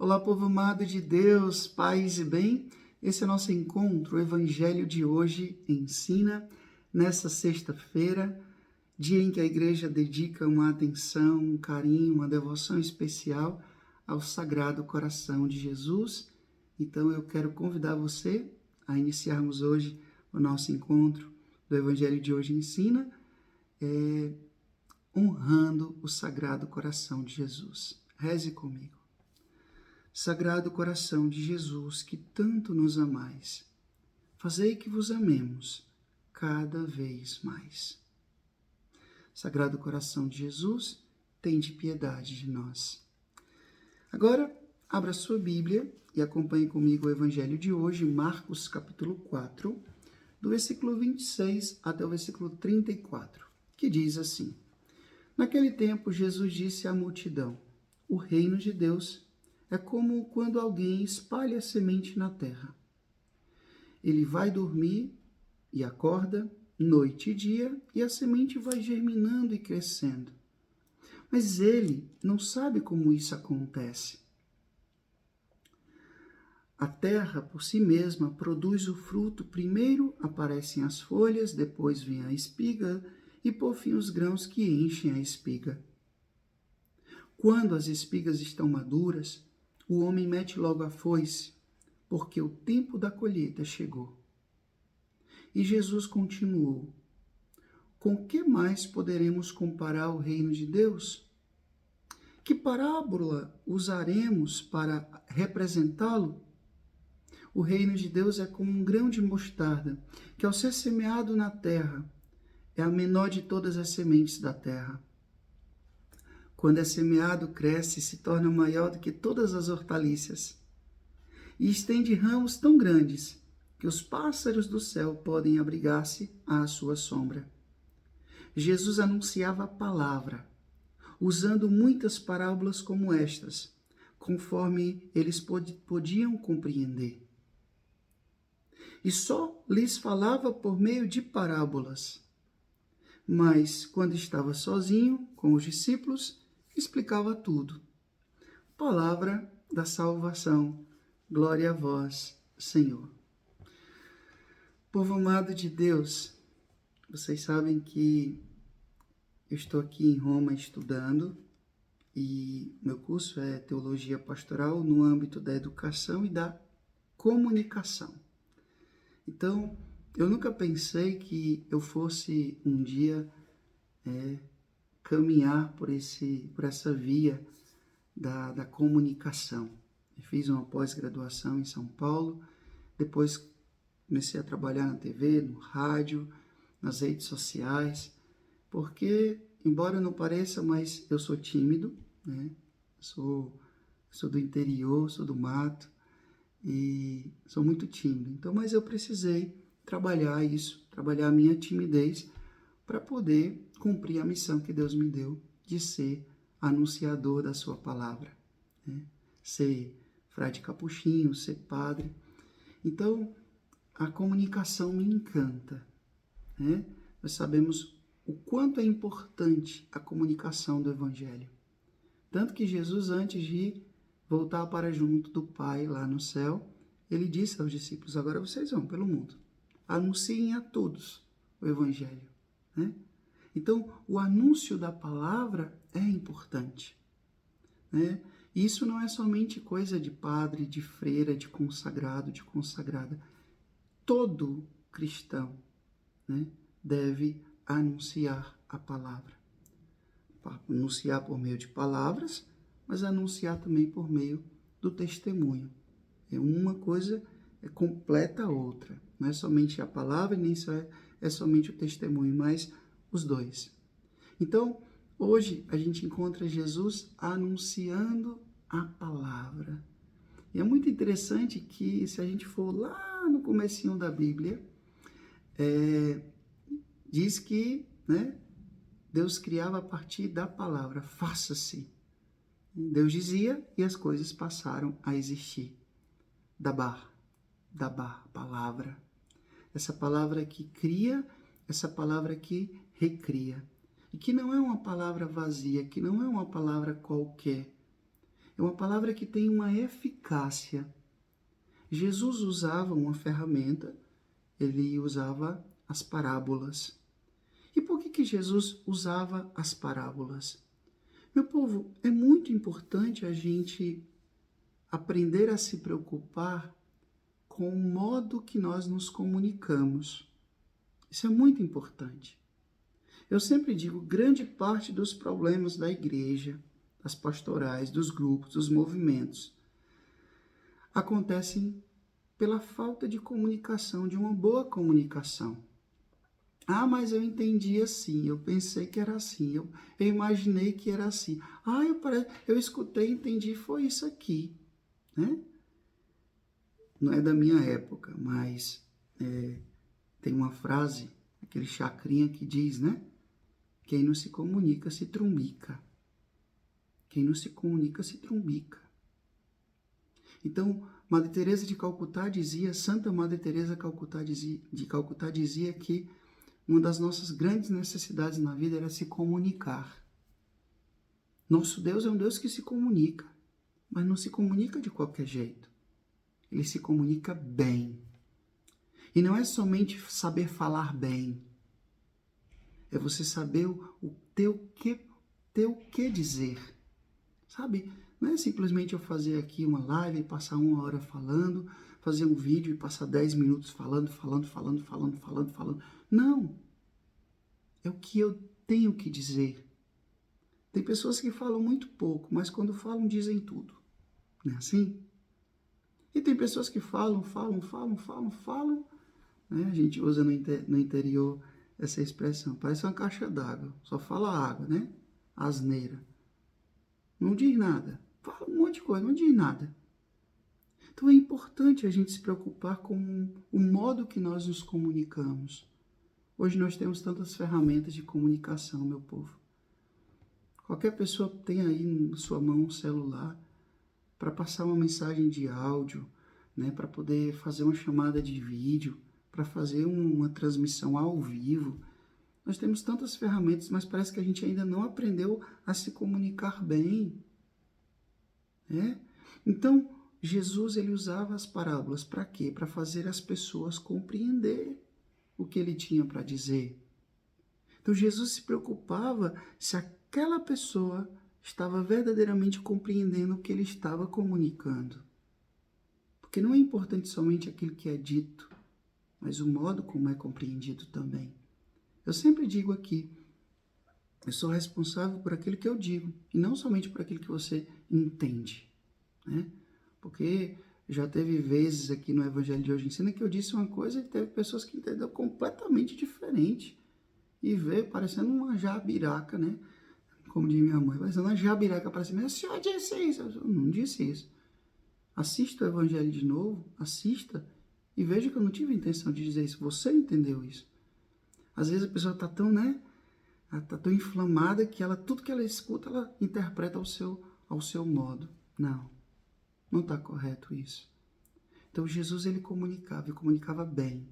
Olá, povo amado de Deus, paz e bem. Esse é o nosso encontro. O Evangelho de hoje ensina, nessa sexta-feira, dia em que a igreja dedica uma atenção, um carinho, uma devoção especial ao Sagrado Coração de Jesus. Então eu quero convidar você a iniciarmos hoje o nosso encontro do Evangelho de hoje ensina, honrando o Sagrado Coração de Jesus. Reze comigo. Sagrado Coração de Jesus, que tanto nos amais, fazei que vos amemos cada vez mais. Sagrado Coração de Jesus, tende piedade de nós. Agora, abra sua Bíblia e acompanhe comigo o Evangelho de hoje, Marcos capítulo 4, do versículo 26 até o versículo 34, que diz assim: Naquele tempo, Jesus disse à multidão: O reino de Deus é como quando alguém espalha semente na terra. Ele vai dormir e acorda, noite e dia, e a semente vai germinando e crescendo. Mas ele não sabe como isso acontece. A terra, por si mesma, produz o fruto. Primeiro aparecem as folhas, depois vem a espiga e, por fim, os grãos que enchem a espiga. Quando as espigas estão maduras, o homem mete logo a foice, porque o tempo da colheita chegou. E Jesus continuou: Com que mais poderemos comparar o reino de Deus? Que parábola usaremos para representá-lo? O reino de Deus é como um grão de mostarda, que ao ser semeado na terra, é a menor de todas as sementes da terra. Quando é semeado, cresce e se torna maior do que todas as hortaliças, e estende ramos tão grandes que os pássaros do céu podem abrigar-se à sua sombra. Jesus anunciava a palavra, usando muitas parábolas como estas, conforme eles podiam compreender. E só lhes falava por meio de parábolas. Mas, quando estava sozinho com os discípulos, explicava tudo. Palavra da salvação. Glória a vós, Senhor. Povo amado de Deus, vocês sabem que eu estou aqui em Roma estudando e meu curso é Teologia Pastoral no âmbito da educação e da comunicação. Então, eu nunca pensei que eu fosse um dia caminhar por essa via da comunicação. Eu fiz uma pós-graduação em São Paulo, depois comecei a trabalhar na TV, no rádio, nas redes sociais, porque, embora não pareça, mas eu sou tímido, né? Sou do interior, sou do mato e sou muito tímido. Então, mas eu precisei trabalhar isso, trabalhar a minha timidez para poder cumprir a missão que Deus me deu de ser anunciador da sua palavra, né? Ser frade capuchinho, ser padre. Então, a comunicação me encanta, né? Nós sabemos o quanto é importante a comunicação do Evangelho. Tanto que Jesus, antes de voltar para junto do Pai lá no céu, ele disse aos discípulos: agora vocês vão pelo mundo, anunciem a todos o Evangelho, né? Então, o anúncio da palavra é importante, né? Isso não é somente coisa de padre, de freira, de consagrado, de consagrada. Todo cristão, né, deve anunciar a palavra. Anunciar por meio de palavras, mas anunciar também por meio do testemunho. Uma coisa completa a outra. Não é somente a palavra, nem só é somente o testemunho, mas os dois. Então, hoje a gente encontra Jesus anunciando a palavra. E é muito interessante que, se a gente for lá no comecinho da Bíblia, diz que, né, Deus criava a partir da palavra, faça-se. Deus dizia e as coisas passaram a existir. Dabar, palavra. Essa palavra que cria, essa palavra que recria. E que não é uma palavra vazia, que não é uma palavra qualquer. É uma palavra que tem uma eficácia. Jesus usava uma ferramenta, ele usava as parábolas. E por que Jesus usava as parábolas? Meu povo, é muito importante a gente aprender a se preocupar com o modo que nós nos comunicamos. Isso é muito importante. Eu sempre digo, grande parte dos problemas da igreja, das pastorais, dos grupos, dos movimentos, acontecem pela falta de comunicação, de uma boa comunicação. Ah, mas eu entendi assim, eu pensei que era assim, eu imaginei que era assim. Ah, eu escutei, entendi, foi isso aqui, né? Não é da minha época, mas tem uma frase, aquele chacrinha que diz, né? Quem não se comunica se trumbica. Quem não se comunica se trumbica. Então, Madre Teresa de Calcutá dizia, Santa Madre Teresa de Calcutá dizia que uma das nossas grandes necessidades na vida era se comunicar. Nosso Deus é um Deus que se comunica, mas não se comunica de qualquer jeito. Ele se comunica bem. E não é somente saber falar bem. É você saber ter o que dizer. Sabe? Não é simplesmente eu fazer aqui uma live e passar 1 hora falando, fazer um vídeo e passar 10 minutos falando. Não. É o que eu tenho que dizer. Tem pessoas que falam muito pouco, mas quando falam, dizem tudo. Não é assim? E tem pessoas que falam. Né? A gente usa no interior essa expressão. Parece uma caixa d'água. Só fala água, né? Asneira. Não diz nada. Fala um monte de coisa, não diz nada. Então é importante a gente se preocupar com o modo que nós nos comunicamos. Hoje nós temos tantas ferramentas de comunicação, meu povo. Qualquer pessoa tem aí na sua mão um celular para passar uma mensagem de áudio, né, para poder fazer uma chamada de vídeo, para fazer uma transmissão ao vivo. Nós temos tantas ferramentas, mas parece que a gente ainda não aprendeu a se comunicar bem. Né? Então, Jesus ele usava as parábolas para quê? Para fazer as pessoas compreender o que ele tinha para dizer. Então, Jesus se preocupava se aquela pessoa estava verdadeiramente compreendendo o que ele estava comunicando. Porque não é importante somente aquilo que é dito, mas o modo como é compreendido também. Eu sempre digo aqui, eu sou responsável por aquilo que eu digo, e não somente por aquilo que você entende, né? Porque já teve vezes aqui no Evangelho de Hoje Ensina que eu disse uma coisa e teve pessoas que entenderam completamente diferente. E veio parecendo uma jabiraca, né? Como diz minha mãe, parecendo uma jabiraca, parecendo, a senhora disse isso. Eu não disse isso. Assista o Evangelho de novo, assista e veja que eu não tive a intenção de dizer isso. Você entendeu isso. Às vezes a pessoa está tão, né? Ela está tão inflamada que tudo que ela escuta, ela interpreta ao seu modo. Não está correto isso. Então Jesus ele comunicava e comunicava bem.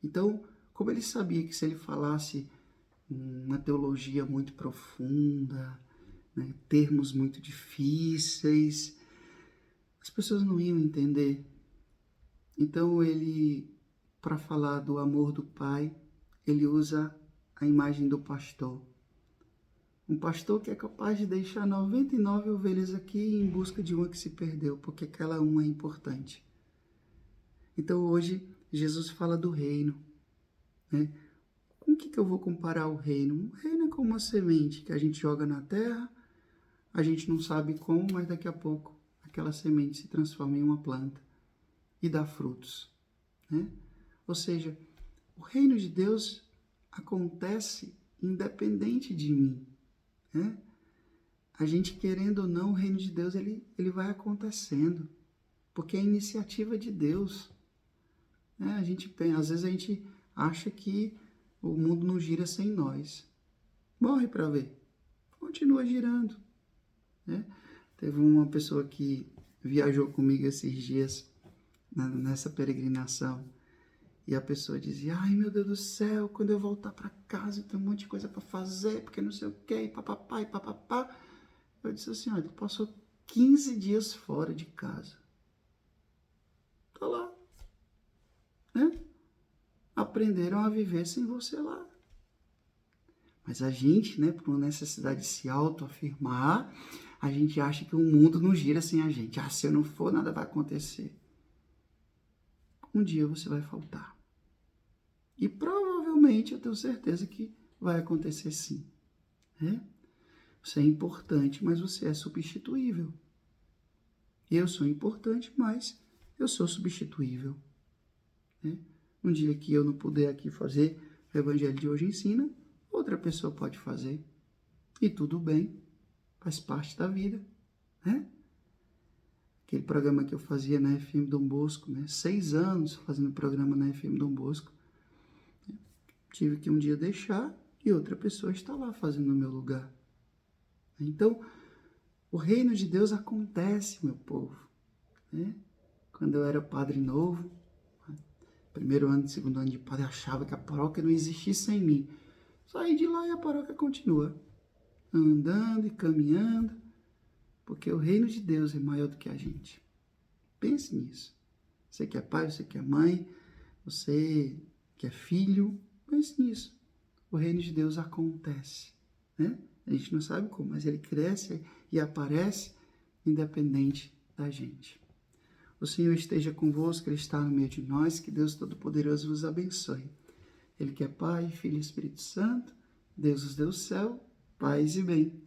Então, como ele sabia que se ele falasse uma teologia muito profunda, né, termos muito difíceis, as pessoas não iam entender. Então ele, para falar do amor do Pai, ele usa a imagem do pastor. Um pastor que é capaz de deixar 99 ovelhas aqui em busca de uma que se perdeu, porque aquela uma é importante. Então hoje Jesus fala do reino, né? Com o que eu vou comparar o reino? O reino é como uma semente que a gente joga na terra, a gente não sabe como, mas daqui a pouco aquela semente se transforma em uma planta e dá frutos, né? Ou seja, o reino de Deus acontece independente de mim, né? A gente querendo ou não, o reino de Deus ele vai acontecendo, porque é a iniciativa de Deus, né? Às vezes a gente acha que o mundo não gira sem nós. Morre para ver. Continua girando, né? Teve uma pessoa que viajou comigo esses dias nessa peregrinação e a pessoa dizia, ai meu Deus do céu, quando eu voltar para casa eu tenho um monte de coisa para fazer, porque não sei o que, e papapá e papapá. Eu disse assim, olha, posso 15 dias fora de casa. Tá lá, né? Aprenderam a viver sem você lá. Mas a gente, né, por uma necessidade de se autoafirmar, a gente acha que o mundo não gira sem a gente. Ah, se eu não for, nada vai acontecer. Um dia você vai faltar. E provavelmente eu tenho certeza que vai acontecer sim. Né? Você é importante, mas você é substituível. Eu sou importante, mas eu sou substituível. Né? Um dia que eu não puder aqui fazer o Evangelho de Hoje Ensina, outra pessoa pode fazer. E tudo bem, faz parte da vida. Né? Aquele programa que eu fazia na FM Dom Bosco, né? 6 anos fazendo programa na FM Dom Bosco. Tive que um dia deixar e outra pessoa está lá fazendo no meu lugar. Então, o reino de Deus acontece, meu povo. Né? Quando eu era padre novo, primeiro ano, segundo ano de padre, eu achava que a paróquia não existisse sem mim. Saí de lá e a paróquia continua. Andando e caminhando, porque o reino de Deus é maior do que a gente. Pense nisso. Você que é pai, você que é mãe, você que é filho, pense nisso. O reino de Deus acontece, né? A gente não sabe como, mas ele cresce e aparece independente da gente. O Senhor esteja convosco, Ele está no meio de nós, que Deus Todo-Poderoso vos abençoe. Ele que é Pai, Filho e Espírito Santo, Deus os deu o céu, paz e bem.